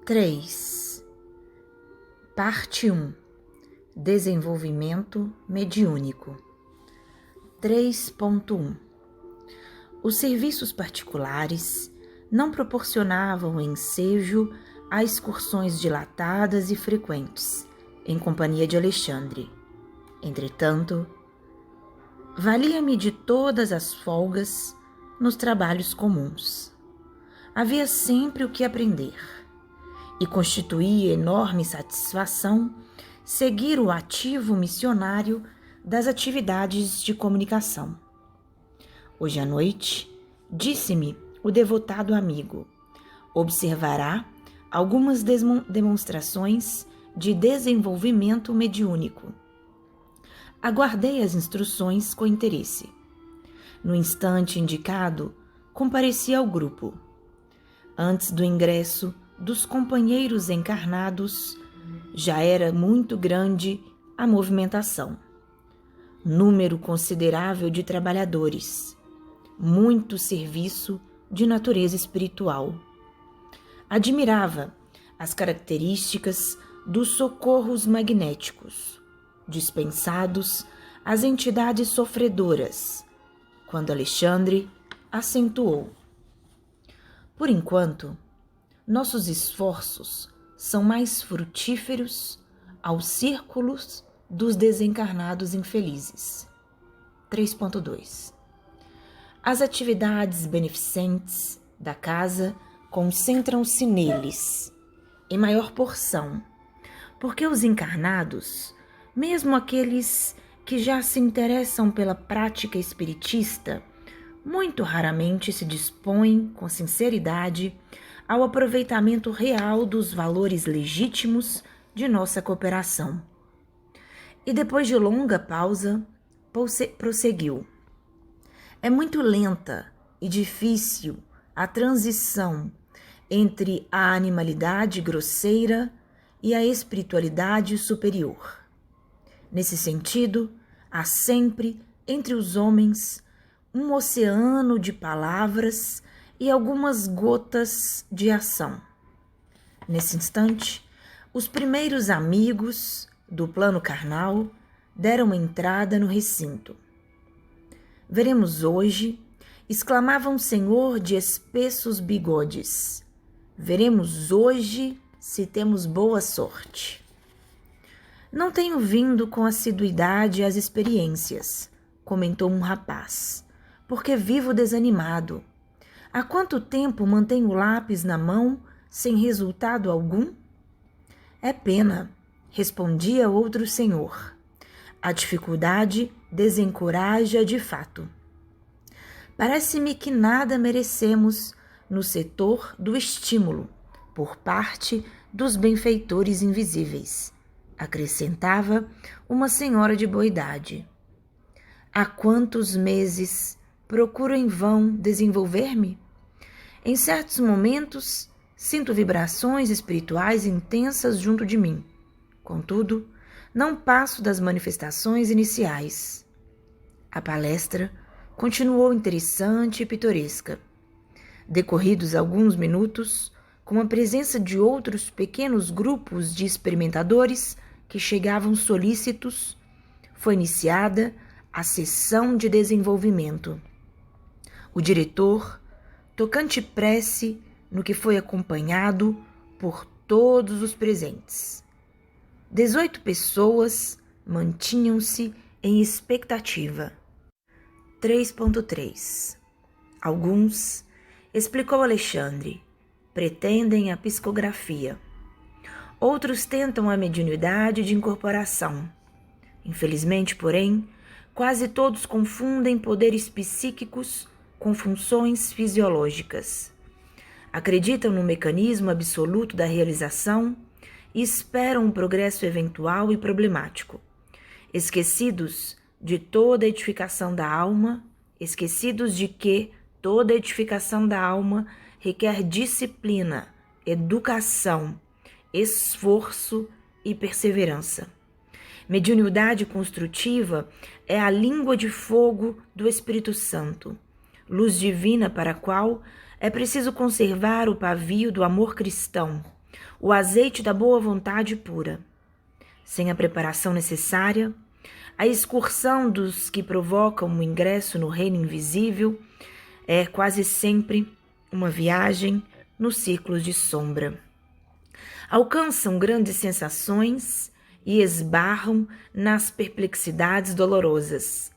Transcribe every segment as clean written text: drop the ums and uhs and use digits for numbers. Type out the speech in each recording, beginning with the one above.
3. Parte 1. Desenvolvimento mediúnico. 3.1. Os serviços particulares não proporcionavam ensejo a excursões dilatadas e frequentes, em companhia de Alexandre. Entretanto, valia-me de todas as folgas nos trabalhos comuns. Havia sempre o que aprender, e constituía enorme satisfação seguir o ativo missionário das atividades de comunicação. Hoje à noite, disse-me o devotado amigo, observará algumas demonstrações de desenvolvimento mediúnico. Aguardei as instruções com interesse. No instante indicado, compareci ao grupo. Antes do ingresso dos companheiros encarnados, já era muito grande a movimentação. Número considerável de trabalhadores, muito serviço de natureza espiritual. Admirava as características dos socorros magnéticos, dispensados às entidades sofredoras, quando Alexandre acentuou: por enquanto, nossos esforços são mais frutíferos aos círculos dos desencarnados infelizes. 3.2. As atividades beneficentes da casa concentram-se neles, em maior porção, porque os encarnados, mesmo aqueles que já se interessam pela prática espiritista, muito raramente se dispõem com sinceridade ao aproveitamento real dos valores legítimos de nossa cooperação. E depois de longa pausa, prosseguiu: é muito lenta e difícil a transição entre a animalidade grosseira e a espiritualidade superior. Nesse sentido, há sempre entre os homens um oceano de palavras e algumas gotas de ação. Nesse instante, os primeiros amigos do plano carnal deram entrada no recinto. Veremos hoje, exclamava um senhor de espessos bigodes. Veremos hoje se temos boa sorte. Não tenho vindo com assiduidade às experiências, comentou um rapaz, porque vivo desanimado. Há quanto tempo mantenho o lápis na mão sem resultado algum? É pena, respondia outro senhor. A dificuldade desencoraja de fato. Parece-me que nada merecemos no setor do estímulo por parte dos benfeitores invisíveis, acrescentava uma senhora de boa idade. Há quantos meses procuro em vão desenvolver-me? Em certos momentos, sinto vibrações espirituais intensas junto de mim. Contudo, não passo das manifestações iniciais. A palestra continuou interessante e pitoresca. Decorridos alguns minutos, com a presença de outros pequenos grupos de experimentadores que chegavam solícitos, foi iniciada a sessão de desenvolvimento. O diretor, tocante prece no que foi acompanhado por todos os presentes. 18 pessoas mantinham-se em expectativa. 3.3. Alguns, explicou Alexandre, pretendem a psicografia. Outros tentam a mediunidade de incorporação. Infelizmente, porém, quase todos confundem poderes psíquicos com funções fisiológicas. Acreditam no mecanismo absoluto da realização e esperam um progresso eventual e problemático. Esquecidos de toda a edificação da alma, esquecidos de que toda a edificação da alma requer disciplina, educação, esforço e perseverança. Mediunidade construtiva é a língua de fogo do Espírito Santo, luz divina para a qual é preciso conservar o pavio do amor cristão, o azeite da boa vontade pura. Sem a preparação necessária, a excursão dos que provocam o ingresso no reino invisível é quase sempre uma viagem nos círculos de sombra. Alcançam grandes sensações e esbarram nas perplexidades dolorosas.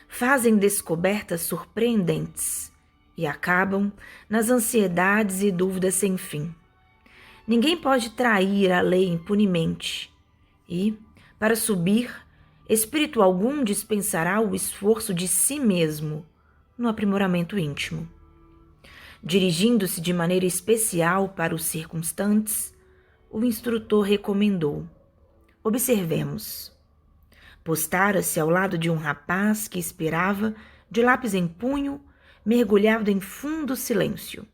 Fazem descobertas surpreendentes e acabam nas ansiedades e dúvidas sem fim. Ninguém pode trair a lei impunemente e, para subir, espírito algum dispensará o esforço de si mesmo no aprimoramento íntimo. Dirigindo-se de maneira especial para os circunstantes, o instrutor recomendou: observemos. Postara-se ao lado de um rapaz que esperava, de lápis em punho, mergulhado em fundo silêncio.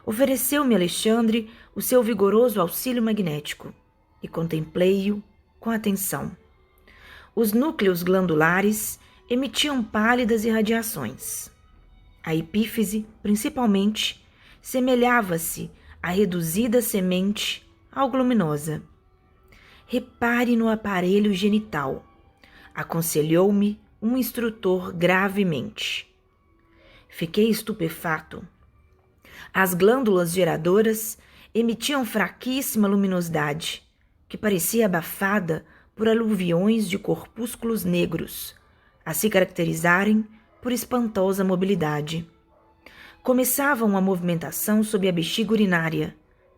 Ofereceu-me Alexandre o seu vigoroso auxílio magnético e contemplei-o com atenção. Os núcleos glandulares emitiam pálidas irradiações. A epífise, principalmente, semelhava-se à reduzida semente algo luminosa. Repare no aparelho genital, aconselhou-me um instrutor gravemente. Fiquei estupefato. As glândulas geradoras emitiam fraquíssima luminosidade, que parecia abafada por aluviões de corpúsculos negros, a se caracterizarem por espantosa mobilidade. Começavam a movimentação sob a bexiga urinária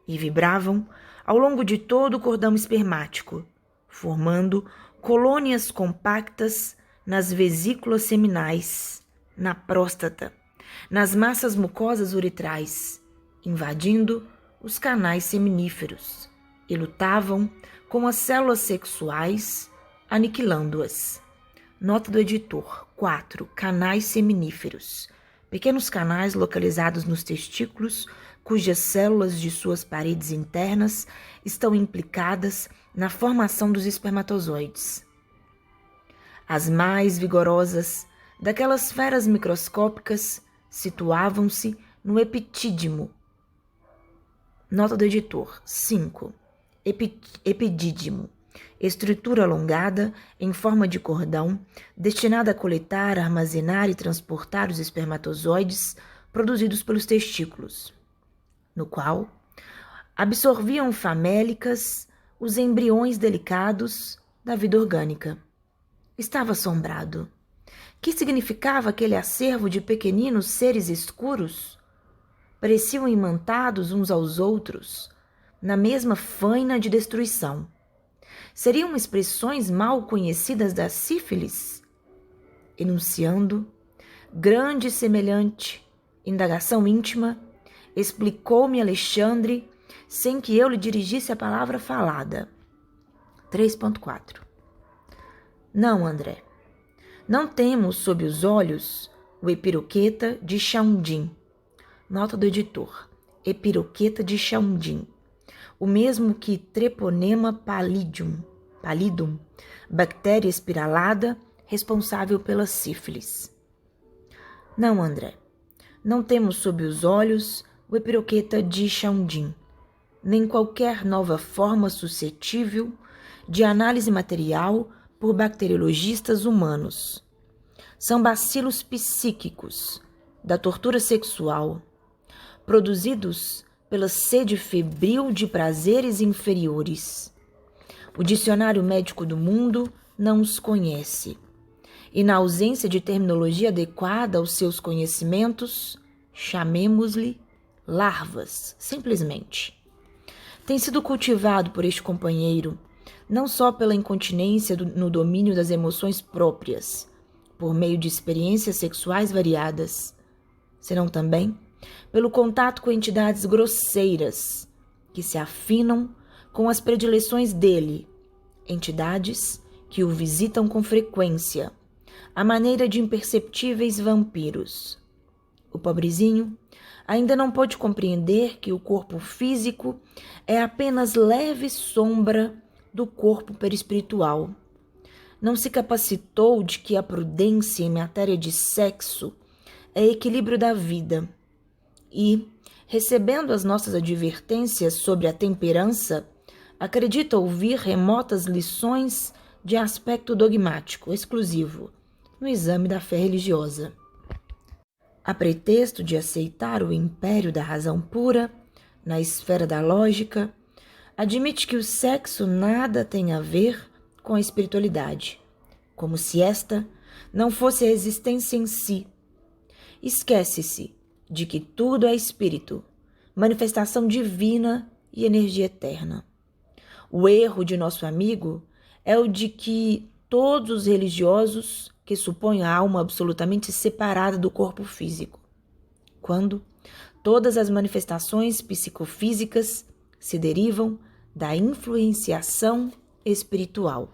e vibravam ao longo de todo o cordão espermático, formando colônias compactas nas vesículas seminais, na próstata, nas massas mucosas uretrais, invadindo os canais seminíferos, e lutavam com as células sexuais, aniquilando-as. Nota do editor: 4. Canais seminíferos. Pequenos canais localizados nos testículos, cujas células de suas paredes internas estão implicadas na formação dos espermatozoides. As mais vigorosas daquelas feras microscópicas situavam-se no epitídimo. Nota do editor: 5. Epidídimo. Estrutura alongada em forma de cordão, destinada a coletar, armazenar e transportar os espermatozoides produzidos pelos testículos, no qual absorviam famélicas os embriões delicados da vida orgânica. Estava assombrado. Que significava aquele acervo de pequeninos seres escuros? Pareciam imantados uns aos outros, na mesma faina de destruição. Seriam expressões mal conhecidas da sífilis? Enunciando, grande e semelhante indagação íntima, explicou-me Alexandre, sem que eu lhe dirigisse a palavra falada. 3.4 Não, André. Não temos sob os olhos o epiroqueta de Chaundin. Nota do editor: epiroqueta de Chaundin. O mesmo que Treponema pallidum, bactéria espiralada responsável pela sífilis. Não, André. Não temos sob os olhos o epiroqueta de Chaundin, nem qualquer nova forma suscetível de análise material por bacteriologistas humanos. São bacilos psíquicos da tortura sexual, produzidos pela sede febril de prazeres inferiores. O dicionário médico do mundo não os conhece, e na ausência de terminologia adequada aos seus conhecimentos, chamemos-lhe larvas, simplesmente. Tem sido cultivado por este companheiro, não só pela incontinência no domínio das emoções próprias, por meio de experiências sexuais variadas, senão também pelo contato com entidades grosseiras que se afinam com as predileções dele, entidades que o visitam com frequência, à maneira de imperceptíveis vampiros. O pobrezinho ainda não pôde compreender que o corpo físico é apenas leve sombra do corpo perispiritual. Não se capacitou de que a prudência em matéria de sexo é equilíbrio da vida e, recebendo as nossas advertências sobre a temperança, acredita ouvir remotas lições de aspecto dogmático exclusivo no exame da fé religiosa. A pretexto de aceitar o império da razão pura, na esfera da lógica, admite que o sexo nada tem a ver com a espiritualidade, como se esta não fosse a existência em si. Esquece-se de que tudo é espírito, manifestação divina e energia eterna. O erro de nosso amigo é o de que todos os religiosos que supõem a alma absolutamente separada do corpo físico, quando todas as manifestações psicofísicas se derivam da influenciação espiritual.